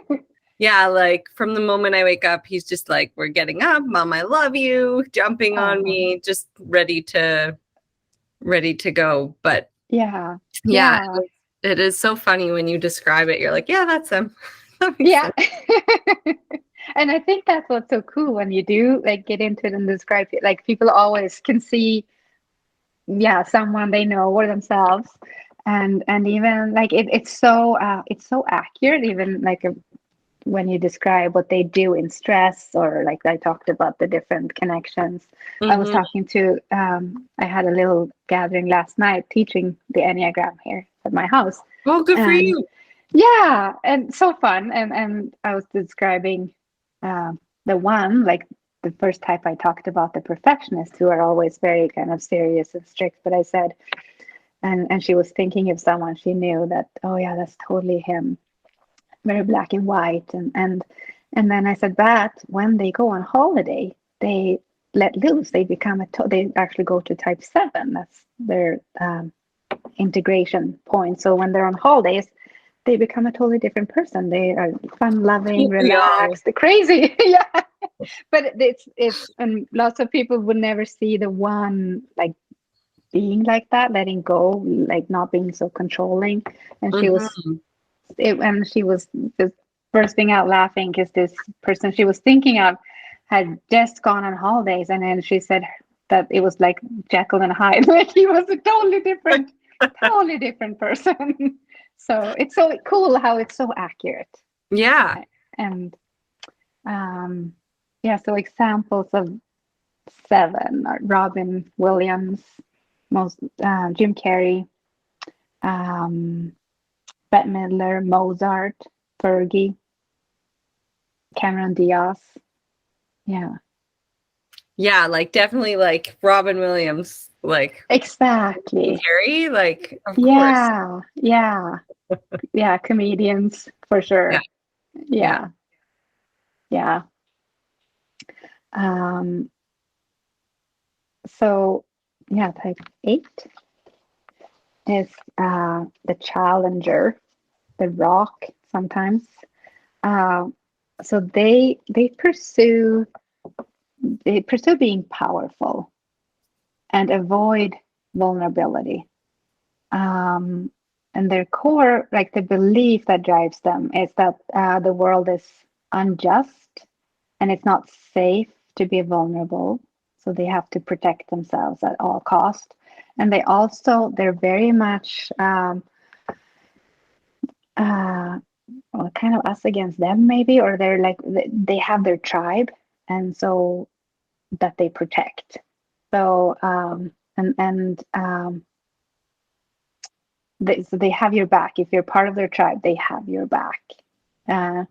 yeah, like from the moment I wake up, he's just like, we're getting up, Mom, I love you, jumping on me, just ready to go. But Yeah. yeah, Yeah. it is so funny when you describe it. You're like, yeah, that's him. That makes Yeah. sense. And I think that's what's so cool when you do like get into it and describe it. Like people always can see, yeah, someone they know or themselves. And even like it's so accurate, even like when you describe what they do in stress, or like I talked about the different connections. I was Mhm. talking to I had a little gathering last night teaching the Enneagram here at my house. Oh, good for And you. yeah, and so fun. And I was describing uh, the one, like the first type I talked about, the perfectionists who are always very kind of serious and strict. But I said, and she was thinking of someone she knew that, oh yeah, that's totally him, very black and white. And then I said, but when they go on holiday, they let loose. They become they actually go to type 7. That's their integration point. So when they're on holidays, they become a totally different person. They are fun loving, We all. relaxed, crazy. Yeah. But it's and lots of people would never see the one like being like that, letting go, like not being so controlling. And Mhm. she was just bursting out laughing because this person she was thinking of had just gone on holidays, and then she said that it was like Jekyll and Hyde, like he was a totally different person. So it's so cool how it's so accurate. Yeah. And yeah, so examples of 7 are Robin Williams, most Jim Carrey, um, Bette Midler, Mozart, Fergie, Cameron Diaz. Yeah, Yeah, like definitely like Robin Williams, like exactly. Carrie, like of course. Yeah, yeah, yeah. Comedians for Yeah. sure. Yeah. Yeah, yeah. Um, so yeah, type 8 is the challenger, the rock sometimes. Uh, so they pursue being powerful and avoid vulnerability. Um, and their core, like the belief that drives them, is that the world is unjust and it's not safe to be vulnerable. So they have to protect themselves at all cost. And they're very much uh, well, kind of us against them, maybe, or they're like they have their tribe, and so that they protect. So so they have your back. If you're part of their tribe, they have your back. Uh,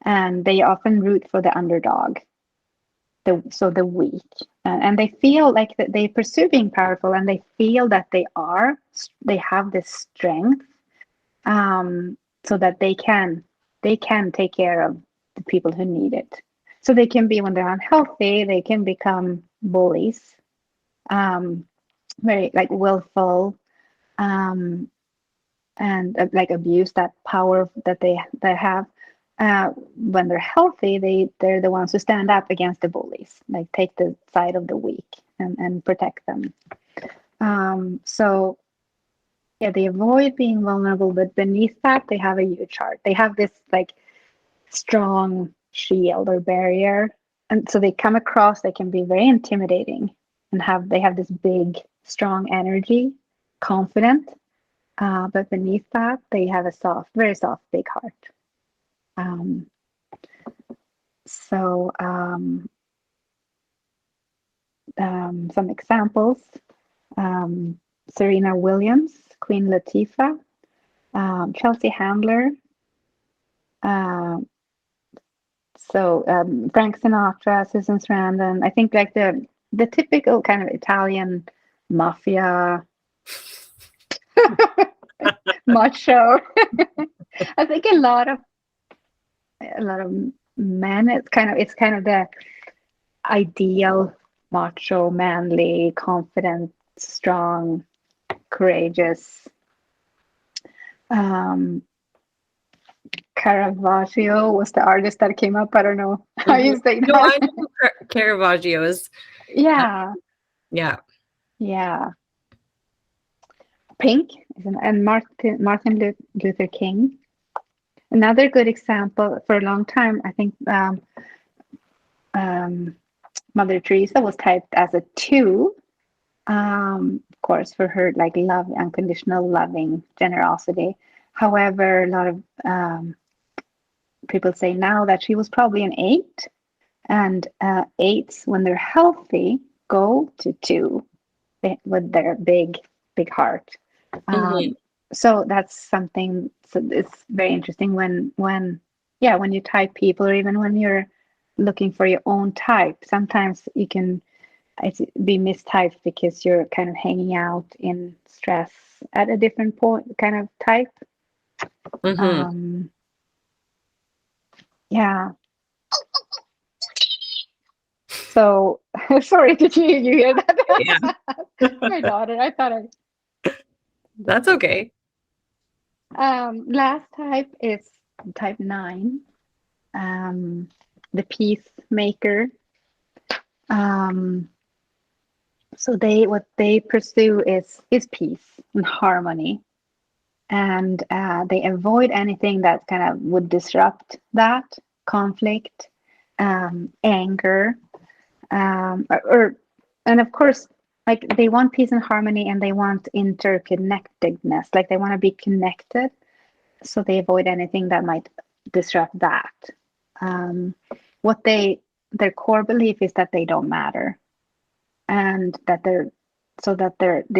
and they often root for the underdog, the weak. And they feel like that they pursue being powerful, and they feel that they have this strength, so that they can take care of the people who need it. So they can be, when they're unhealthy, they can become bullies, um, very like willful, um, and like abuse that power that they have. When they're healthy, they're the ones who stand up against the bullies, like take the side of the weak and protect them. So yeah, they avoid being vulnerable, but beneath that, they have a huge heart. They have this like strong shield or barrier, and so they come across. They can be very intimidating and they have this big, strong energy, confident. But beneath that, they have a very soft, big heart. Um, so, some examples: Serena Williams, Queen Latifah, Chelsea Handler. Um, Frank Sinatra, Susan Sarandon. I think like the typical kind of Italian mafia macho. I think a lot of men. It's kind of the ideal macho, manly, confident, strong courageous. Caravaggio was the artist that came up. I don't know how you say No, that. I know Caravaggio's. Yeah, Yeah. yeah. Pink and Martin Luther King. Another good example for a long time, I think Mother Teresa was typed as a 2. Of course, for her like love, unconditional loving generosity. However, a lot of people say now that she was probably an 8, and 8s, when they're healthy, go to 2 with their big heart. So that's something. So it's very interesting when you type people, or even when you're looking for your own type. Sometimes you can be mistyped because you're kind of hanging out in stress at a different point, kind of type. Yeah. So sorry, did you hear that? Yeah. My daughter. I thought I. That's okay. Last type is type 9. The peacemaker. So what they pursue is peace and harmony, and they avoid anything that kind of would disrupt that conflict, anger, and of course, like they want peace and harmony, and they want interconnectedness, like they want to be connected, so they avoid anything that might disrupt that. What their core belief is that they don't matter, and that they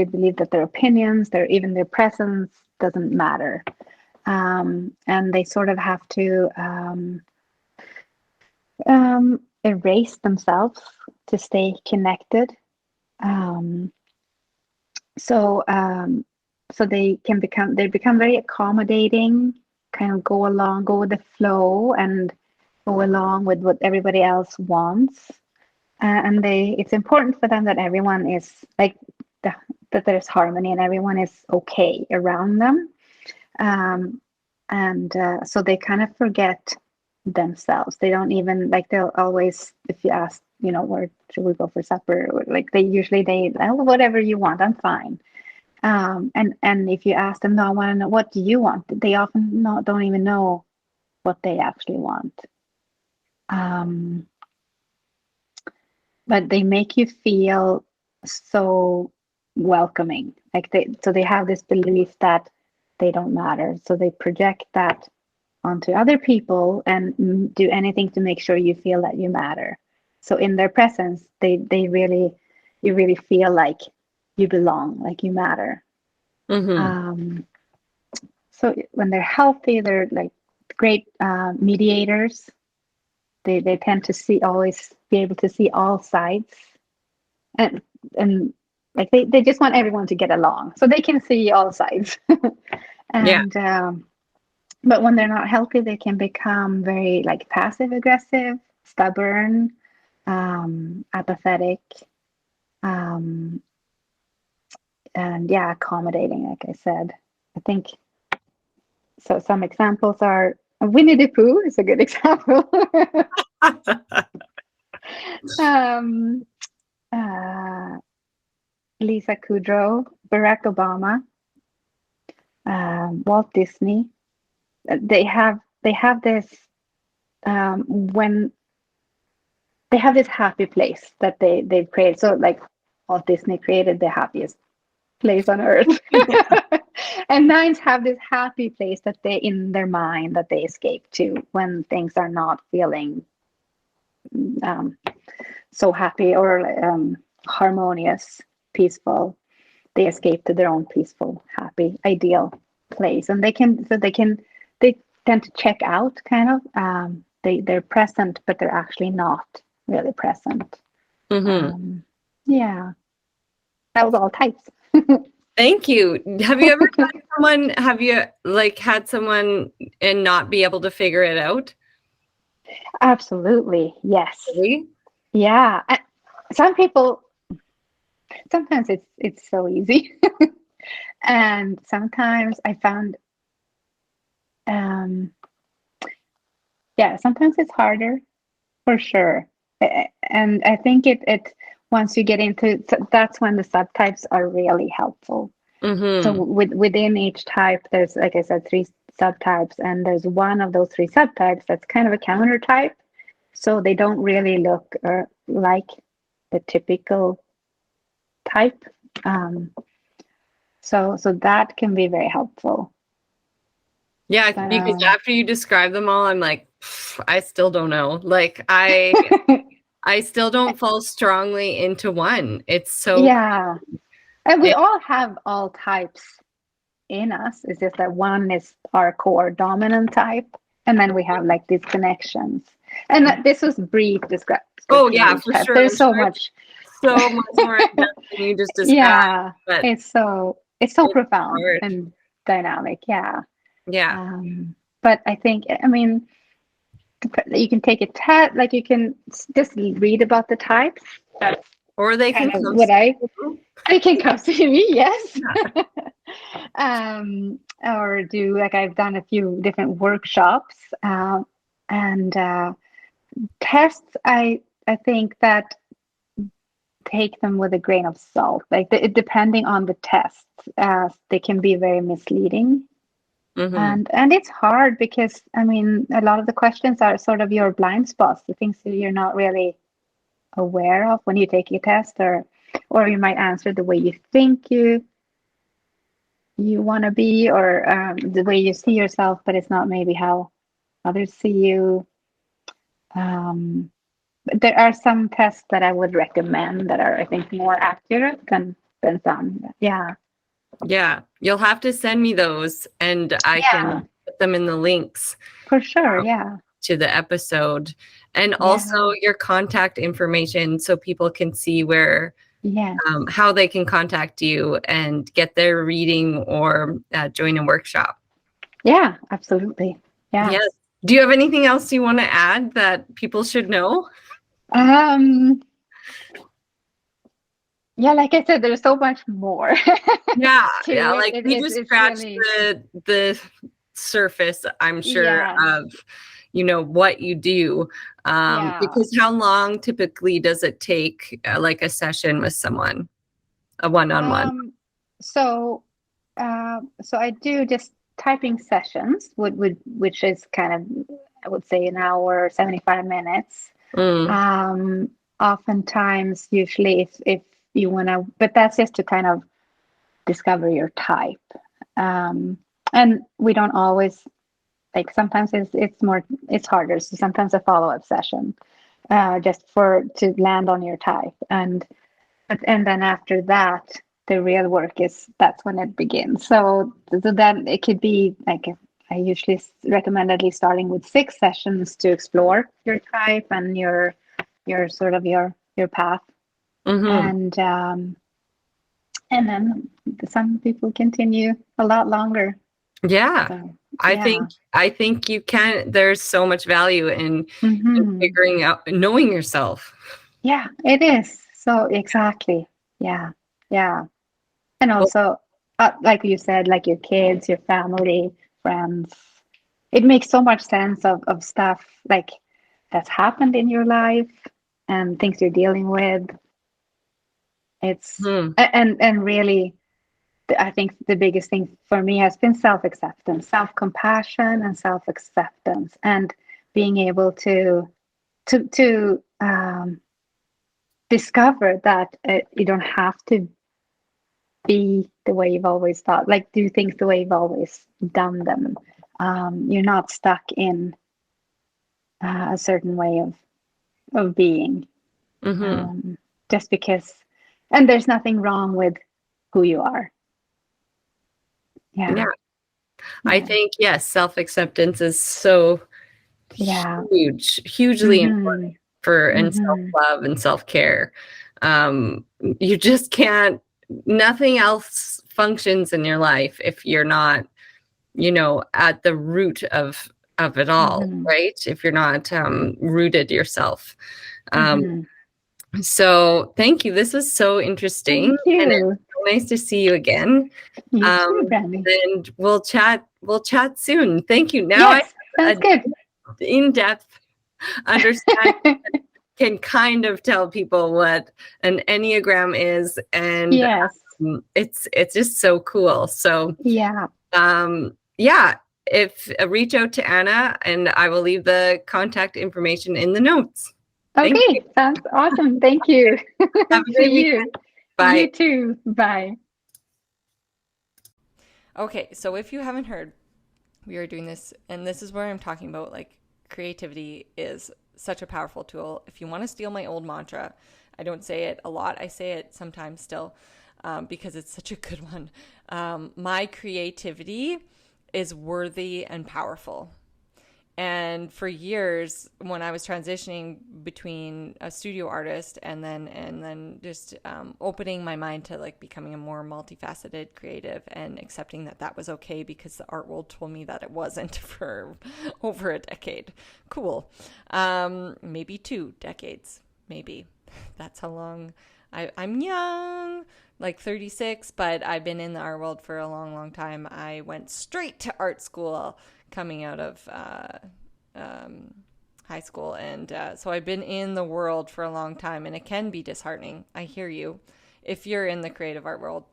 believe that their opinions, even their presence doesn't matter, and they sort of have to erase themselves to stay connected. So they become very accommodating, kind of go with the flow, and go along with what everybody else wants. And it's important for them that everyone is like that there's harmony and everyone is okay around them. And so they kind of forget themselves. They don't even like, they'll always, if you ask, where should we go for supper? Or, like oh, whatever you want, I'm fine. And if you ask them, no, I want to know, what do you want? They often don't even know what they actually want. But they make you feel so welcoming. Like they have this belief that they don't matter. So they project that onto other people and do anything to make sure you feel that you matter. So in their presence, you really feel like you belong, like you matter. So when they're healthy, they're like great mediators. They tend to always be able to see all sides, and like they just want everyone to get along, so they can see all sides. And but when they're not healthy, they can become very like passive aggressive, stubborn, apathetic, and accommodating, like I said. I think so. Some examples are Winnie the Pooh is a good example. Lisa Kudrow, Barack Obama, Walt Disney. They have this when they have this happy place that they've created. So like Walt Disney created the happiest place on earth. And 9s have this happy place that they in their mind that they escape to when things are not feeling so happy or harmonious, peaceful. They escape to their own peaceful, happy, ideal place, and they tend to check out, kind of. They're present, but they're actually not really present. Yeah, that was all types. Thank you. Have you ever had someone and not be able to figure it out? Absolutely, yes. Really? Yeah. Some people, sometimes it's so easy. And sometimes I found, sometimes it's harder for sure. And I think it once you get into, that's when the subtypes are really helpful. So within each type, there's, like I said, 3 subtypes, and there's one of those 3 subtypes that's kind of a counter type. So they don't really look like the typical type. So that can be very helpful. Yeah, But, because after you describe them all, I'm like, I still don't know. Like I still don't fall strongly into one. It's so yeah. And we all have all types in us. It's just that one is our core dominant type, and then we have like these connections. And this was brief description. Oh yeah, for type. sure. There's so much more in depth than you just described. Yeah, but it's so profound hard. and dynamic. Yeah. Yeah. But I think, I mean, you can take a test, like you can just read about the types. That's or they can kind of come what they can come to me, yes. Or do, like, I've done a few different workshops, and tests. I think that take them with a grain of salt. Like depending on the test, they can be very misleading. And it's hard because, I mean, a lot of the questions are sort of your blind spots, the things that you're not really aware of when you take a test, or you might answer the way you think you want to be, or the way you see yourself, but it's not maybe how others see you. But there are some tests that I would recommend that are, I think, more accurate than some. Yeah. Yeah, you'll have to send me those, and I can put them in the links For sure, yeah. to the episode, and also your contact information so people can see where, how they can contact you and get their reading or join a workshop. Yeah, absolutely. Yeah. Yes. Do you have anything else you want to add that people should know? Yeah, like I said, there's so much more. Yeah, like we just scratched really the surface, I'm sure, of what you do. Because how long typically does it take, like a session with someone, a one-on-one? So I do just typing sessions, which is kind of, I would say, an hour, 75 minutes. Oftentimes, usually, if you want to, but that's just to kind of discover your type. And we don't always, like, sometimes it's harder. So sometimes a follow-up session, just to land on your type. And then after that, the real work that's when it begins. So then it could be like, I usually recommend at least starting with 6 sessions to explore your type and your sort of your path. And then some people continue a lot longer. Yeah. So, I think you can. There's so much value in figuring out, knowing yourself. Yeah, it is. So exactly. Yeah. And also, like you said, like your kids, your family, friends, it makes so much sense of stuff like that's happened in your life and things you're dealing with. It's and really, I think the biggest thing for me has been self-acceptance, self-compassion, and self-acceptance, and being able to discover that you don't have to be the way you've always thought, like do things the way you've always done them. You're not stuck in a certain way of being, just because, and there's nothing wrong with who you are. Yeah. I think, yes, self-acceptance is so hugely important for and self-love and self-care. You just can't, nothing else functions in your life if you're not, at the root of it all, right? If you're not rooted yourself. So thank you. This was so interesting. Thank you. And it's nice to see you again. You too, Brandy. And we'll chat soon. Thank you. Now Yes, I sounds good. in-depth understanding can kind of tell people what an Enneagram is, and Yes. It's just so cool. So Yeah. Yeah, if reach out to Anna, and I will leave the contact information in the notes. Thank you. Okay, sounds awesome. Thank you. Have a great See you. weekend. Bye. You too. Bye. Okay, so if you haven't heard, we are doing this, and this is where I'm talking about like creativity is such a powerful tool. If you want to steal my old mantra, I don't say it a lot. I say it sometimes still because it's such a good one. My creativity is worthy and powerful. And for years, when I was transitioning between a studio artist and then just opening my mind to like becoming a more multifaceted creative and accepting that that was okay because the art world told me that it wasn't for over a decade. Cool. Maybe 2 decades. Maybe. That's how long I'm young, like 36, but I've been in the art world for a long, long time. I went straight to art school coming out of high school, and so I've been in the world for a long time, and it can be disheartening. I hear you if you're in the creative art world.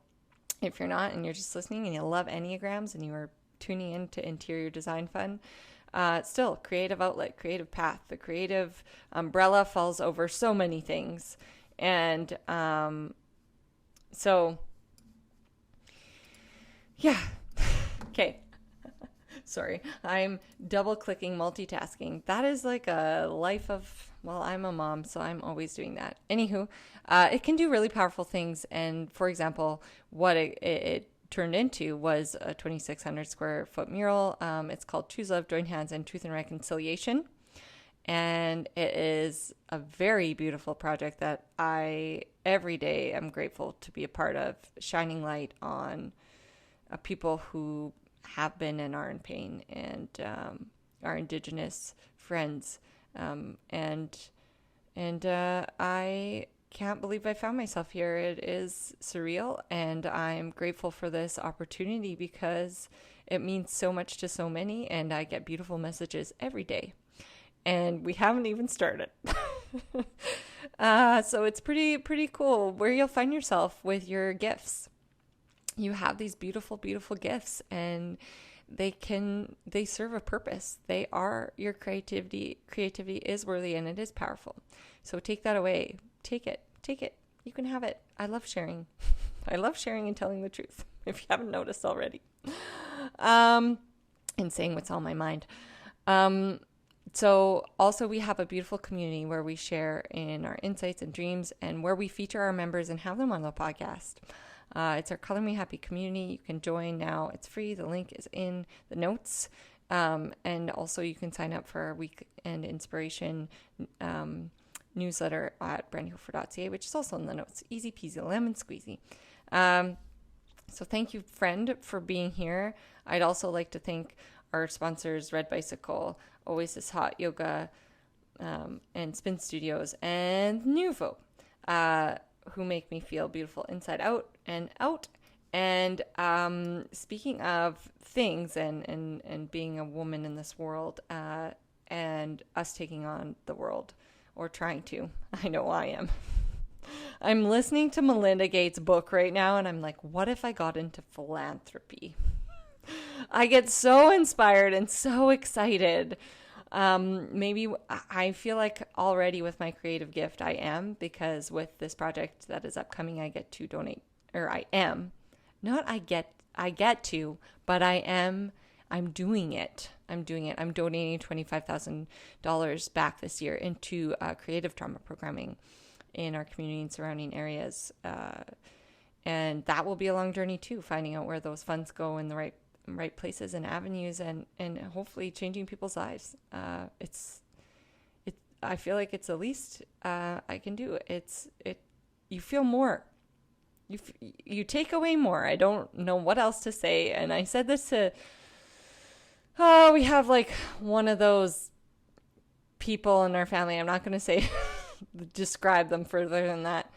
If you're not and you're just listening and you love Enneagrams and you are tuning into Interior Design Fun, still creative outlet, creative path. The creative umbrella falls over so many things, and so yeah. Okay. Sorry, I'm double clicking, multitasking. That is like a life of, well, I'm a mom, so I'm always doing that. Anywho, it can do really powerful things. And for example, what it turned into was a 2,600 square foot mural. It's called Choose Love, Join Hands, and Truth and Reconciliation. And it is a very beautiful project that I every day am grateful to be a part of, shining light on people who have been and are in pain, and our Indigenous friends, and I can't believe I found myself here. It is surreal, and I'm grateful for this opportunity because it means so much to so many, and I get beautiful messages every day, and we haven't even started. So it's pretty cool where you'll find yourself with your gifts. You have these beautiful, beautiful gifts, and they serve a purpose. They are your creativity. Creativity is worthy, and it is powerful. So take that away. Take it. You can have it. I love sharing. I love sharing and telling the truth, if you haven't noticed already. And saying what's on my mind. So also we have a beautiful community where we share in our insights and dreams, and where we feature our members and have them on the podcast. It's our Color Me Happy community. You can join now. It's free. The link is in the notes. And also you can sign up for our weekend inspiration newsletter at brandyhofer.ca, which is also in the notes. Easy peasy, lemon squeezy. So thank you, friend, for being here. I'd also like to thank our sponsors, Red Bicycle, Oasis Hot Yoga, and Spin Studios, and Nuvo, who make me feel beautiful inside out. And speaking of things and being a woman in this world, and us taking on the world, or trying to, I know I am. I'm listening to Melinda Gates' book right now, and I'm like, what if I got into philanthropy? I get so inspired and so excited. Maybe I feel like already with my creative gift I am, because with this project that is upcoming, I get to donate, or I am, not I get to, but I'm doing it. I'm donating $25,000 back this year into creative trauma programming in our community and surrounding areas. And that will be a long journey too, finding out where those funds go in the right places and avenues, and hopefully changing people's lives. I feel like it's the least I can do. You feel more. You take away more. I don't know what else to say. And I said this to, we have like one of those people in our family. I'm not going to say, describe them further than that.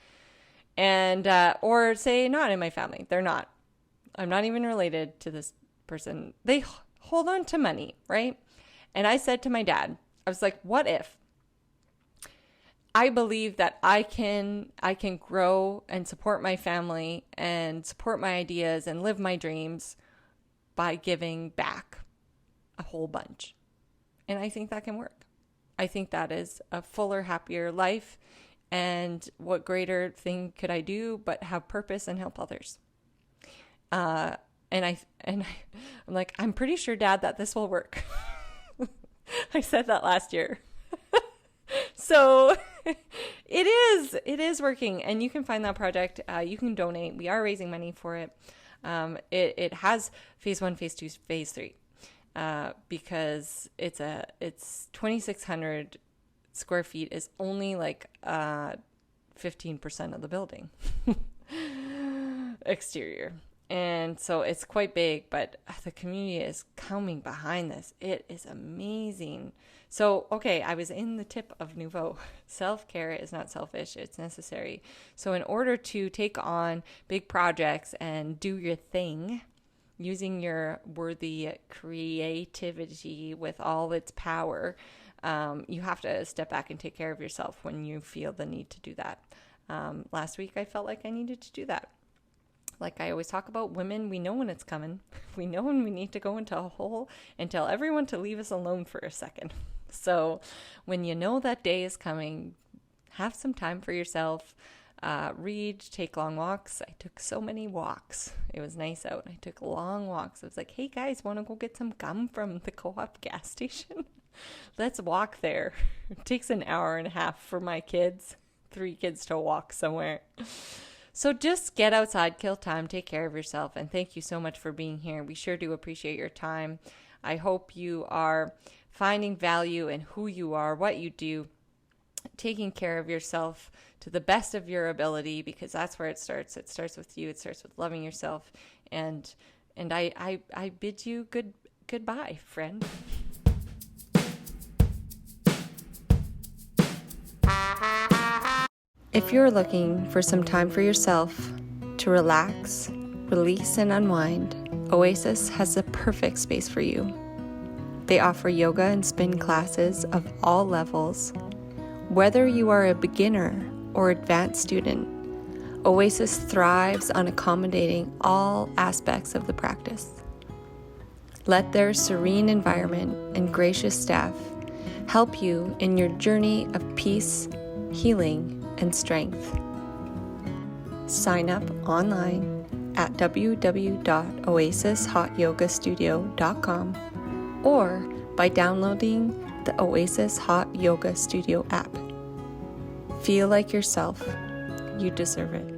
And, or say not in my family. They're not. I'm not even related to this person. They hold on to money, right? And I said to my dad, I was like, what if I believe that I can grow and support my family and support my ideas and live my dreams by giving back a whole bunch. And I think that can work. I think that is a fuller, happier life. And what greater thing could I do but have purpose and help others? I'm like, I'm pretty sure, Dad, that this will work. I said that last year. So it is working, and you can find that project. You can donate. We are raising money for it. It has phase 1, phase 2, phase 3, because it's 2,600 square feet is only like 15% of the building exterior. And so it's quite big, but the community is coming behind this. It is amazing. So, okay, I was in the tip of Nouveau. Self-care is not selfish, it's necessary. So in order to take on big projects and do your thing, using your worthy creativity with all its power, you have to step back and take care of yourself when you feel the need to do that. Last week, I felt like I needed to do that. Like I always talk about, women, we know when it's coming. We know when we need to go into a hole and tell everyone to leave us alone for a second. So when you know that day is coming, have some time for yourself. Read, take long walks. I took so many walks. It was nice out. I took long walks. I was like, hey guys, want to go get some gum from the co-op gas station? Let's walk there. It takes an hour and a half for my kids, 3 kids to walk somewhere. So just get outside, kill time, take care of yourself, and thank you so much for being here. We sure do appreciate your time. I hope you are finding value in who you are, what you do, taking care of yourself to the best of your ability, because that's where it starts. It starts with you. It starts with loving yourself. And I bid you goodbye, friend. If you're looking for some time for yourself to relax, release, and unwind, Oasis has the perfect space for you. They offer yoga and spin classes of all levels. Whether you are a beginner or advanced student, Oasis thrives on accommodating all aspects of the practice. Let their serene environment and gracious staff help you in your journey of peace, healing, and strength. Sign up online at www.oasishotyogastudio.com or by downloading the Oasis Hot Yoga Studio app. Feel like yourself. You deserve it.